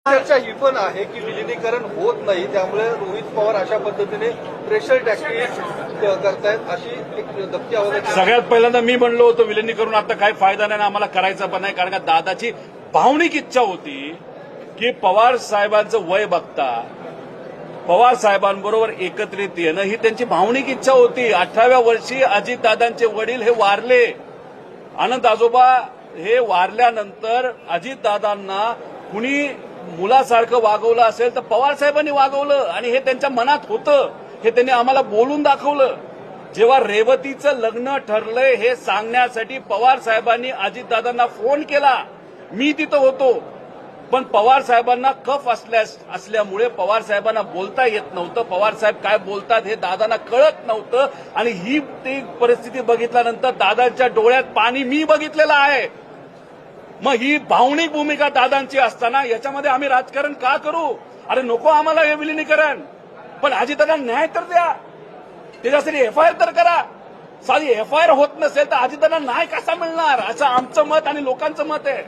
चर्चा ही पण आहे की विलिनीकरण होत नाही, त्यामुळे रोहित पवार अशा पद्धतीने प्रेशर टॅक्टिक्स करतायत अशी एक धक्की आवाज. सगळ्यात पहिल्यांदा मी म्हणलो होतो विलिनीकरण आता काही फायदा नाही, आम्हाला करायचा पण नाही, कारण का दादाची भावनिक इच्छा होती की पवार साहेबांचं वय बघता पवार साहेबांबरोबर एकत्रित येणं ही त्यांची भावनिक इच्छा होती. 18व्या वर्षी अजितदादांचे वडील हे वारले. आनंद आजोबा हे वारल्यानंतर अजितदादांना कुणी मुलासारखं वागवलं असेल तर पवार साहेबांनी वागवलं आणि हे त्यांच्या मनात होतं. हे त्यांनी आम्हाला बोलून दाखवलं. जेव्हा रेवतीचं लग्न ठरलंय हे सांगण्यासाठी पवार साहेबांनी अजितदादांना फोन केला. मी तिथं होतो, पण पवार साहेबांना कफ असल्यामुळे पवार साहेबांना बोलता येत नव्हतं. पवार साहेब काय बोलतात हे दादांना कळत नव्हतं आणि ही ती परिस्थिती बघितल्यानंतर दादांच्या डोळ्यात पाणी मी बघितलेलं आहे. मग ही भावनिक भूमिका दादांची असताना याच्यामध्ये आम्ही राजकारण का करू? अरे नको आम्हाला हे विलिनीकरण, पण अजितदादा न्याय तर द्या, त्याच्यासाठी एफआयआर तर करा. साधी एफआयआर होत नसेल तर अजितदादा न्याय कसा मिळणार असं आमचं मत आणि लोकांचं मत आहे.